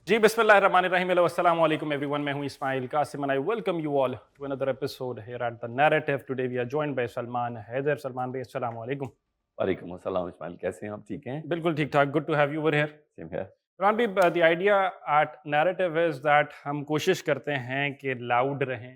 जी बिस्मिल्लाहिर्रहमानिर्रहीम अस्सलाम वालेकुम एवरीवन। मैं हूं Ismail Qasim and I welcome you all to another episode here at the narrative. Today we are joined by Salman Haider. Salman भाई अस्सलाम वालेकुम। वालेकुम अस्सलाम इस्माइल, कैसे हैं आप? ठीक हैं? बिल्कुल ठीक ठाक, good to have you over here. Same है। सलमान भाई, the idea at narrative is that हम कोशिश करते हैं कि लाउड रहें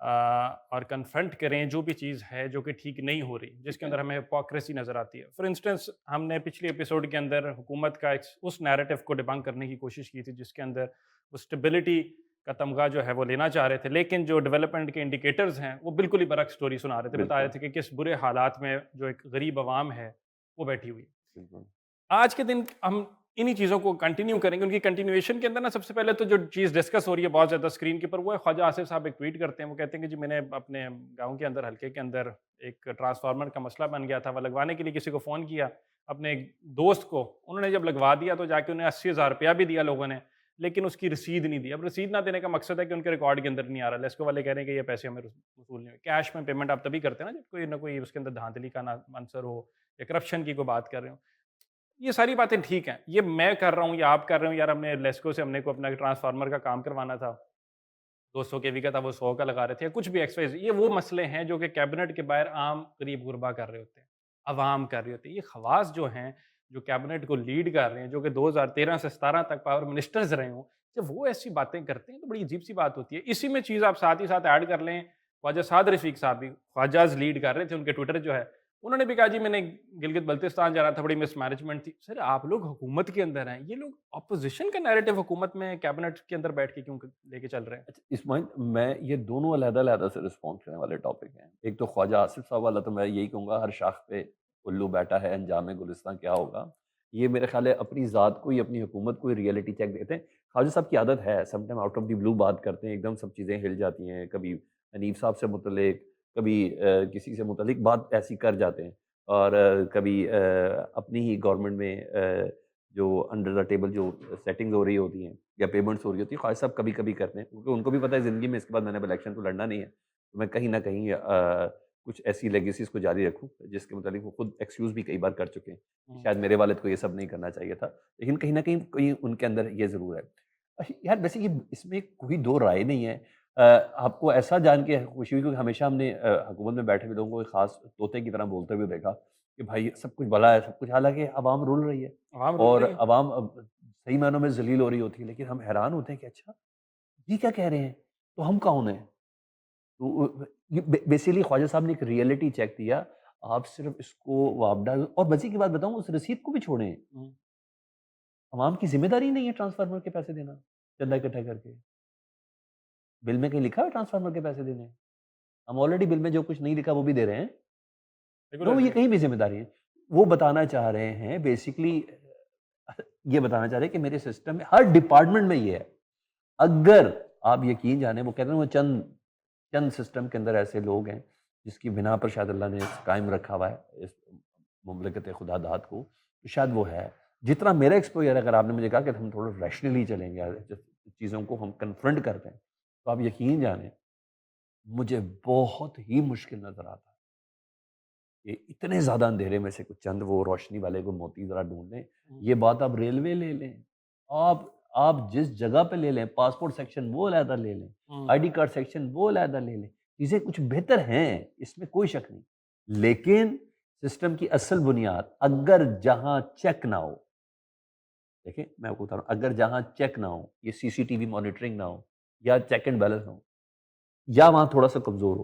और कन्फ्रंट करें जो भी चीज़ है जो कि ठीक नहीं हो रही, ठीक जिसके है। अंदर हमें हिपोक्रेसी नज़र आती है। फॉर इंस्टेंस हमने पिछले एपिसोड के अंदर हुकूमत का उस नैरेटिव को डिबंक करने की कोशिश की थी जिसके अंदर वो स्टेबिलिटी का तमगा जो है वो लेना चाह रहे थे, लेकिन जो डेवलपमेंट के इंडिकेटर्स हैं वो बिल्कुल ही बरक्स स्टोरी सुना रहे थे, बता रहे बिल्कुल, थे कि किस बुरे हालात में जो एक गरीब आवाम है वो बैठी हुई है। बिल्कुल। आज के दिन हम इन्हीं चीज़ों को कंटिन्यू करेंगे। उनकी कंटिन्यूएशन के अंदर ना सबसे पहले तो जो चीज़ डिस्कस हो रही है बहुत ज़्यादा स्क्रीन के ऊपर, वो है ख्वाजा आसिफ साहब एक ट्वीट करते हैं। वो कहते हैं कि जी मैंने अपने गाँव के अंदर, हल्के के अंदर एक ट्रांसफार्मर का मसला बन गया था, वह लगवाने के लिए किसी को फ़ोन किया अपने एक दोस्त को। उन्होंने जब लगवा दिया तो जाके उन्हें 80,000 रुपया भी दिया लोगों ने, लेकिन उसकी रसीद नहीं दी। अब रसीद ना देने का मकसद है कि उनके रिकॉर्ड के अंदर नहीं आ रहा। लेस्को वाले कह रहे हैं कि ये पैसे हमें वसूल नहीं हुए। कैश में पेमेंट आप तभी करते हैं ना जब कोई ना कोई उसके अंदर धांधली का ना आंसर हो या करप्शन की कोई बात कर रहे हो। ये सारी बातें ठीक हैं। ये मैं कर रहा हूँ या आप कर रहे हो, यार हमने लेस्को से हमने को अपना ट्रांसफ़ार्मर का काम करवाना था। 200 केवी का था, वो 100 का लगा रहे थे, या कुछ भी एक्स वाई ज़ेड। ये वो मसले हैं जो कि कैबिनेट के बाहर आम गरीब-गुरबा कर रहे होते हैं, अवाम कर रहे होते हैं। ये ख़वास जो हैं, जो कैबिनेट को लीड कर रहे हैं, जो कि 2013 से 17 तक पावर मिनिस्टर्स रहे हों, जब वो ऐसी बातें करते हैं तो बड़ी अजीब-सी बात होती है। इसी में चीज़ आप साथ ही साथ ऐड कर लें, ख्वाजा साद रफ़ीक साहब भी ख्वाजाज़ लीड कर रहे थे, उनके ट्विटर जो है, उन्होंने भी कहा जी मैंने गिलगित बल्तिस्तान जाना था, बड़ी मिसमैनेजमेंट थी। सर आप लोग हुकूमत के अंदर हैं, ये लोग ऑपोज़िशन का नैरेटिव हुकूमत में कैबिनेट के अंदर बैठ के क्यों लेके चल रहे हैं? अच्छा, इस्माइल, मैं ये दोनों अलग-अलग से रिस्पॉन्ड करने वाले टॉपिक हैं। एक तो ख्वाजा आसिफ साहब वाला, तो मैं यही कहूँगा हर शाख पे उल्लू बैठा है, अंजाम गुलिस्तान क्या होगा? ये मेरे ख़्याल है अपनी ज़ात को ही, अपनी हुकूमत को ही रियलिटी चेक देते हैं। ख्वाजा साहब की आदत है, sometime out of the blue बात करते हैं, एकदम सब चीज़ें हिल जाती हैं। कभी हनीफ साहब से मुतल्लिक, कभी किसी से मुतल्लिक बात ऐसी कर जाते हैं, और कभी अपनी ही गवर्नमेंट में जो अंडर द टेबल जो सेटिंग्स हो रही होती हैं या पेमेंट्स हो रही होती है, ख्वाजा साहब कभी-कभी करते हैं, क्योंकि उनको भी पता है ज़िंदगी में इसके बाद मैंने अब इलेक्शन तो लड़ना नहीं है। तो मैं कहीं न कहीं कुछ ऐसी लेगेसीज़ को जारी रखूँ, जिसके मुताबिक वो खुद एक्सक्यूज़ भी कई बार कर चुके हैं, कि हुँ। शायद मेरे वालिद को ये सब नहीं करना चाहिए था। लेकिन कहीं न कहीं कहीं उनके अंदर ये ज़रूर है। यार वैसे ये इसमें कोई दो राय नहीं है। आपको ऐसा जान के खुशी हुई, क्योंकि हमेशा हमने हुकूमत में बैठे हुए लोगों को एक ख़ास तोते की तरह बोलते हुए देखा कि भाई सब कुछ भला है, सब कुछ, हालाँकि अवाम रुल रही है आवाम रुल और रही है। अवाम अब सही मायनों में ज़लील हो रही होती है, लेकिन हम हैरान होते हैं कि अच्छा, ये क्या कह रहे हैं? तो हम कौन हैं? तो ये बेसिकली ख्वाजा साहब ने एक रियलिटी चेक दिया। आप सिर्फ़ इसको वापडा, और मज़े की बात बताऊँ, उस रसीद को भी छोड़ें, हुँ। अवाम की ज़िम्मेदारी नहीं है ट्रांसफ़ार्मर के पैसे देना, चंदा इकट्ठा करके। बिल में कहीं लिखा है ट्रांसफ़ार्मर के पैसे देने हैं? हम ऑलरेडी बिल में जो कुछ नहीं लिखा वो भी दे रहे हैं। नो, रेगुलर ये है। कहीं भी ज़िम्मेदारी है। वो बताना चाह रहे हैं बेसिकली, ये बताना चाह रहे हैं कि मेरे सिस्टम में हर डिपार्टमेंट में ये है। अगर आप यकीन जाने, वो कहते हैं वो चंद चंद सिस्टम के अंदर ऐसे लोग हैं जिसकी बिना पर शायद अल्लाह ने कायम रखा हुआ है इस मुमलकत खुदादाद को, तो शायद वो है। जितना मेरा एक्सपोज़र है, अगर आपने मुझे कहा कि हम थोड़ा रैशनली चलेंगे, चीज़ों को हम कन्फ्रंट करते हैं, तो आप यकीन जानें मुझे बहुत ही मुश्किल नज़र आता है कि इतने ज़्यादा अंधेरे में से कुछ चंद वो रोशनी वाले को मोती ज़रा ढूँढ लें। हुँ। ये बात आप रेलवे ले लें, आप जिस जगह पे ले लें, पासपोर्ट सेक्शन वो अलहदा ले लें, हुँ। आईडी कार्ड सेक्शन वो अलहदा ले लें, चीज़ें कुछ बेहतर हैं, इसमें कोई शक नहीं। लेकिन सिस्टम की असल बुनियाद अगर जहाँ चेक ना हो, देखिए मैं आपको बता रहा हूँ, अगर जहाँ चेक ना हो, ये सीसीटीवी मॉनिटरिंग ना हो, या चेक एंड बैलेंस ना हो, या वहाँ थोड़ा-सा कमज़ोर हो,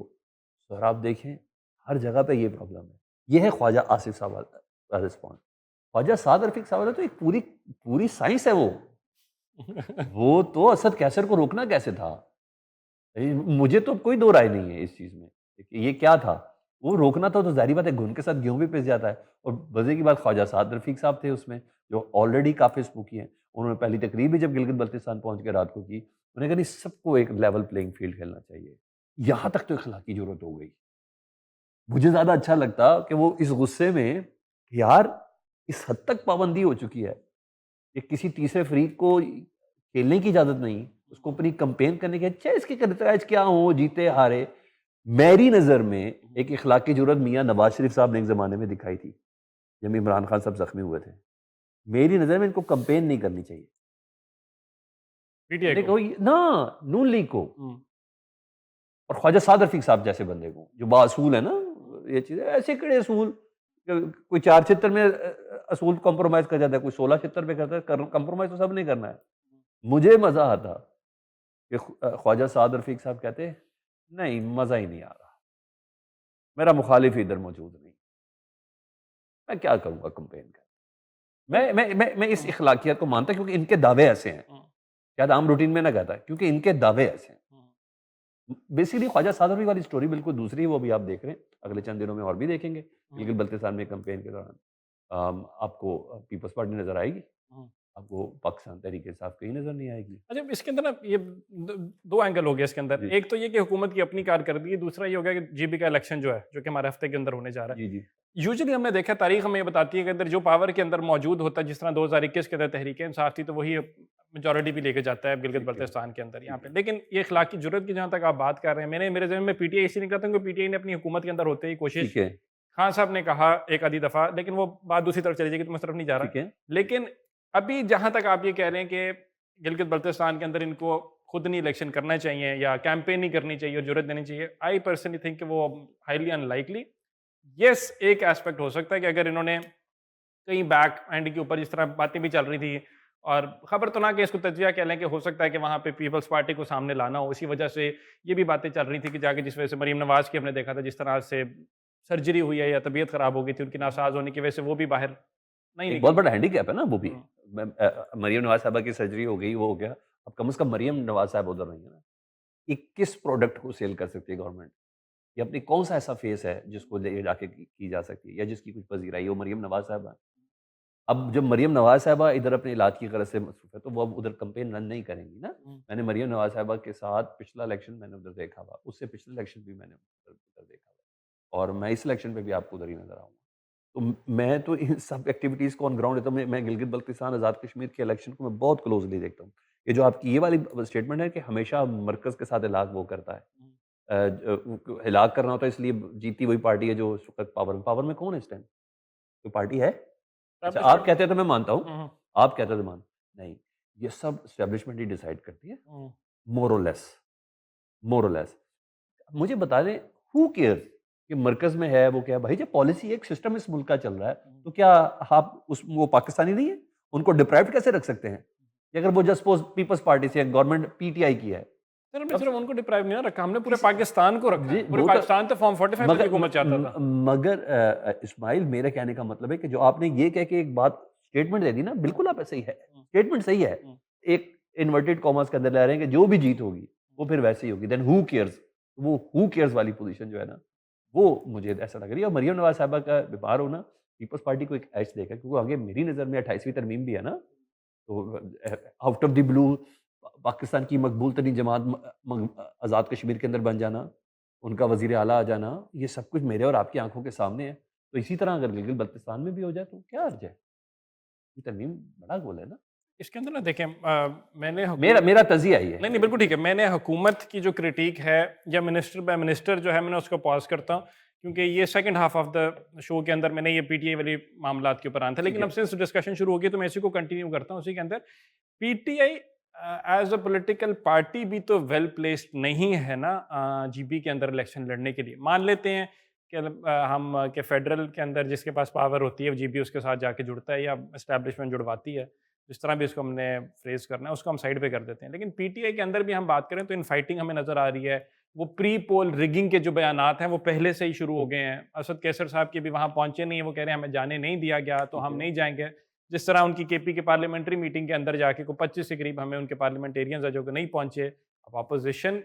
तो अगर आप देखें हर जगह पे ये प्रॉब्लम है। ये है ख्वाजा आसिफ साहब का रिस्पॉन्स। ख्वाजा साद रफ़ीक साहब वाला तो एक पूरी पूरी साइंस है वो। वो तो असद कैसर को रोकना कैसे था? मुझे तो कोई दो राय नहीं है इस चीज़ में कि ये क्या था? वो रोकना था तो ज़ाहिर बात है घुन के साथ गेहूँ भी पिस जाता है। और मज़े की बात, ख्वाजा साद रफ़ीक साहब थे उसमें, जो ऑलरेडी काफ़ी स्पूकी हैं। उन्होंने पहली तकरीर भी जब गिलगित-बल्तिस्तान पहुँच के रात को की, उन्होंने कहा नहीं, सबको एक लेवल प्लेइंग फ़ील्ड खेलना चाहिए। यहाँ तक तो इख़लाक़ी ज़रूरत हो गई। मुझे ज़्यादा अच्छा लगता कि वो इस गुस्से में, यार इस हद तक पाबंदी हो चुकी है कि किसी तीसरे फ़रीक को खेलने की इजाज़त नहीं, उसको अपनी कैम्पेन करने की, अच्छा इसके नतायज क्या हों, जीते-हारे। मेरी नज़र में एक इख़लाक़ी ज़रूरत मियाँ नवाज़ शरीफ साहब ने एक ज़माने में दिखाई थी, जब इमरान खान साहब ज़ख्मी हुए थे। मेरी नज़र में इनको कैम्पेन नहीं करनी चाहिए। पीटीआई देखो को। ना, नून लीग को हम्म, और ख्वाजा साद रफीक साहब जैसे बंदे को जो बासूल है ना, ये चीज़ें ऐसे कड़े असूल, कोई 4 छितर में असूल कॉम्प्रोमाइज कर जाता है, कोई 16 छितर पे करता है, कॉम्प्रोमाइज तो सब नहीं करना है। मुझे मजा आता कि ख्वाजा साद रफीक साहब कहते नहीं, मजा ही नहीं आ रहा, मेरा मुखालिफ इधर मौजूद नहीं, मैं क्या करूंगा कंपेन कर। मैं इस हम्म, इखलाकियत को मानता क्योंकि इनके दावे ऐसे हैं, हम्म, शायद आम रूटीन में ना कहता क्योंकि इनके दावे ऐसे हैं। हम्म। बेसिकली ख्वाजा साद रफीक वाली स्टोरी बिल्कुल दूसरी है, वो भी आप देख रहे हैं, अगले चंद दिनों में और भी देखेंगे। हम्म, गिलगित बल्तिस्तान में कैंपेन के दौरान आपको पीपल्स पार्टी नजर आएगी, हम्म। आपको पाकिस्तान तहरीक इंसाफ कहीं नजर नहीं आएगी। अच्छा, इसके अंदर ना ये दो एंगल हो गया इसके अंदर। जी एक तो ये कि हुकूमत की अपनी कारकर्दगी, दूसरा ये हो गया कि जीबी का इलेक्शन जो है, जो कि हमारे हफ्ते के अंदर होने जा रहा है। जी जी यूजुअली हमने देखा, तारीख हमें ये बताती है कि अगर जो पावर के अंदर मौजूद होता है, जिस तरह 2021 के अंदर तहरीक इंसाफ थी, तो वही मेजोरिटी भी लेके जाता है गिलगित ठीक है बल्तिस्तान के अंदर यहाँ ठीक पे। है लेकिन ये इखलाकी जुर्रत की जहाँ तक आप बात कर रहे हैं, मेरे जहन में पीटीआई इसी निकला था, क्योंकि पीटीआई ने अपनी हुकूमत के अंदर होते ही कोशिश, ठीक है खान साहब ने कहा एक आधी दफ़ा, लेकिन वो बात दूसरी तरफ चली जाएगी, तो मैं उस तरफ नहीं जा रहा। ठीक है लेकिन अभी जहाँ तक आप ये कह रहे हैं कि गिलगित बल्तिस्तान के अंदर इनको खुद नहीं इलेक्शन करना चाहिए या कैंपेन नहीं करनी चाहिए और जुर्रत देनी चाहिए, आई पर्सनली थिंक कि वो हाईली अनलाइकली। यस, एक एस्पेक्ट हो सकता है कि अगर इन्होंने कहीं बैक एंड के ऊपर जिस तरह बातें भी चल रही थी, और खबर तो ना कि इसको तजिया कह लें, कि हो सकता है कि वहाँ पे पीपल्स पार्टी को सामने लाना हो, इसी वजह से ये भी बातें चल रही थी कि जाके जिस वजह से मरीम नवाज़ की हमने देखा था, जिस तरह से सर्जरी हुई है या तबीयत ख़राब हो गई थी उनकी नासाज होने की वजह से, वो भी बाहर नहीं एक बहुत निकली। बड़ा हैंडीकैप है ना वो भी। हुँ, मरियम नवाज साहबा की सर्जरी हो गई, वो हो गया, अब कम से कम मरियम नवाज साहब उधर नहीं है ना। ये किस प्रोडक्ट को सेल कर सकती है गवर्नमेंट, ये अपनी कौन सा ऐसा फेस है जिसको ले जाके की जा सकती है या जिसकी कुछ पजीराई हो, मरियम नवाज साहबा। अब जब मरियम नवाज साहबा इधर अपने इलाज की गरज से मसरूफ है तो वो अब उधर कंपेन रन नहीं करेंगी ना। हुँ, मैंने मरियम नवाज साहबा के साथ पिछला इलेक्शन मैंने उधर देखा हुआ, उससे पिछले इलेक्शन भी मैंने उधर उधर देखा हुआ, और मैं इस इलेक्शन पे भी आपको उधर ही नजर आऊंगा। तो मैं तो इन सब एक्टिविटीज़ को ऑन ग्राउंड देता हूँ। मैं गिलगित बल्तिस्तान आज़ाद कश्मीर के इलेक्शन को मैं बहुत क्लोजली देखता हूँ। ये जो आपकी ये वाली स्टेटमेंट है कि हमेशा मरकज़ के साथ इलाक़ वो करता है, हुँ। इलाक़ करना होता है, इसलिए जीती वही पार्टी है जो उस वक़्त पावर में कौन है इस टाइम? कोई पार्टी है? अच्छा, आप एस्टैब्लिशमेंट। कहते हैं तो मैं मानता हूँ, हुँ, हुँ, आप कहते हैं तो नहीं, ये सब एस्टेब्लिशमेंट ही डिसाइड करती है, हुँ। मोर और लेस, मोर और लेस। मुझे बता दें, हू केयर्स कि मरकज़ में है वो क्या है? भाई जब पॉलिसी एक सिस्टम इस मुल्क का चल रहा है, तो क्या आप उस वो पाकिस्तानी नहीं है? उनको डिप्राइव्ड कैसे रख सकते हैं? कि अगर वो जस्ट सपोज़ पीपल्स पार्टी से गवर्नमेंट पीटीआई की है, सर, हमने तब सिर्फ उनको डिप्राइव नहीं ना रखा, हमने पूरे किस पाकिस्तान को रखा जी, है। पूरे वो तो पाकिस्तान तो फॉर्म 45 तक मगर हुकूमत चाहता था। मगर इस्माइल, मेरे कहने का मतलब है कि जो आपने ये कह के एक बात स्टेटमेंट दे दी ना, बिल्कुल आप सही है, हुँ, स्टेटमेंट सही है। हुँ, एक इन्वर्टेड कॉमर्स के अंदर ला रहे हैं कि जो भी जीत होगी, वो फिर वैसे ही होगी, देन हू केयर्स? वो हू केयर्स वाली पोज़ीशन जो है ना, वो मुझे ऐसा लग रही है। और मरियम नवाज़ साहिबा का बीमार होना पीपल्स पार्टी को एक एज देगा, क्योंकि आगे मेरी नज़र में 28वीं तरमीम भी है ना, तो out of the blue Pakistan की मकबूल तरीन जमात आज़ाद कश्मीर के अंदर बन जाना, उनका वज़ीर आला आ जाना, ये सब कुछ मेरे और आपकी आंखों के सामने है। तो इसी तरह अगर गिलगित बल्तिस्तान में भी हो जाए तो क्या हर्ज है? ये तरमीम बड़ा गोल है ना। इसके अंदर ना देखें, मैंने मेरा हुकूमत, मेरा तजिया ये नहीं, है। नहीं, बिल्कुल ठीक है। मैंने हुकूमत की जो क्रिटिक है या मिनिस्टर बाय मिनिस्टर जो है, मैंने उसको पॉज़ करता हूँ, क्योंकि ये second half of the show के अंदर मैंने ये पीटीआई वाली मामलात के ऊपर आना था। ठीक लेकिन है, अब सिंस डिस्कशन शुरू हो गई, तो मैं इसी को कंटिन्यू करता हूँ। उसी के अंदर PTI as a political party भी तो वेल प्लेस्ड नहीं है ना जीबी के अंदर इलेक्शन लड़ने के लिए। मान लेते हैं कि हम के फेडरल के अंदर जिसके पास पावर होती है, जीबी उसके साथ जाके जुड़ता है या एस्टैब्लिशमेंट जुड़वाती है, जिस तरह भी इसको हमने फ्रेज़ करना है, उसको हम साइड पे कर देते हैं। लेकिन पीटीआई के अंदर भी हम बात करें तो इनफाइटिंग हमें नज़र आ रही है। वो प्री पोल रिगिंग के जो बयानात हैं, वो पहले से ही शुरू हो गए हैं। असद कैसर साहब के भी वहाँ पहुँचे नहीं हैं, वो कह रहे हैं हमें जाने नहीं दिया गया, तो ठीक हम है। नहीं जाएँगे। जिस तरह उनकी केपी के पार्लियामेंट्री मीटिंग के अंदर जाके को 25 के करीब हमें उनके पार्लियामेंटेरियंस है जो कि नहीं पहुँचे। अब अपोज़िशन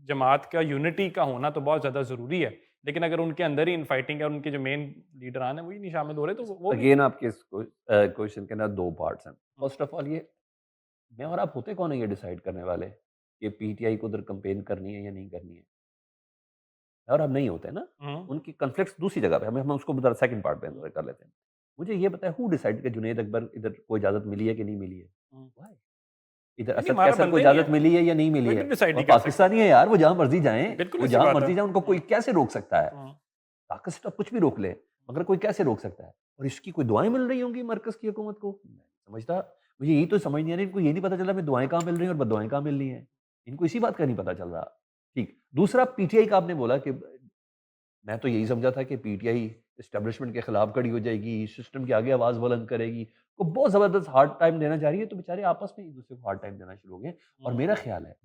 जमात का यूनिटी का होना तो बहुत ज़्यादा ज़रूरी है। लेकिन अगर उनके अंदर ही इनफाइटिंग है और उनके जो मेन लीडरान हैं, वही नहीं शामिल हो रहे, तो वो भी। अगेन आपके इस क्वेश्चन के अंदर 2 पार्ट्स हैं। हुँ, फर्स्ट ऑफ ऑल, ये मैं और आप होते कौन है ये डिसाइड करने वाले कि पीटीआई को उधर कैंपेन करनी है या नहीं करनी है? मैं और आप नहीं होते ना। हुँ, उनकी कॉन्फ्लिक्ट्स दूसरी जगह पे, हम उसको ज़रा सेकंड पार्ट पे हुँ, कर लेते हैं। मुझे ये बताएं, हु डिसाइड कि जुनैद अकबर इधर को इजाज़त मिली है कि नहीं मिली है? हुँ। व्हाई? इधर नहीं, नहीं, असद हमारा कैसर को बनता ही नहीं इजाज़त है। मिली है या नहीं मिली कोई है? भी डिसाइड और नहीं कर सकता। पाकिस्तानी है यार, वो जहाँ मर्ज़ी जाएँ, बिल्कुल वो ऐसी जहाँ बात है। मर्ज़ी जाएँ, उनको कोई हुँ, कैसे रोक सकता है? हुँ, ताकत से तो कुछ भी रोक ले, मगर कोई कैसे रोक सकता है? और इसकी कोई दुआएँ मिल रही होंगी मरकज़ की हुकूमत को? मैं नहीं समझता। मुझे यही तो समझ नहीं आ रही, इनको ये नहीं पता चल रहा मैं दुआएं कहाँ मिल रही हैं और बददुआएं कहाँ मिल रही हैं। इनको इसी बात का नहीं पता चल रहा। ठीक, दूसरा पीटीआई का आपने बोला कि मैं तो यही समझा था कि पीटीआई एस्टेब्लिशमेंट के खिलाफ खड़ी हो जाएगी, सिस्टम के आगे आवाज़ बुलंद करेगी, को बहुत ज़बरदस्त हार्ड टाइम देना चाह रही है, तो बेचारे आपस में एक दूसरे को हार्ड टाइम देना शुरू हो गए। और मेरा ख्याल है,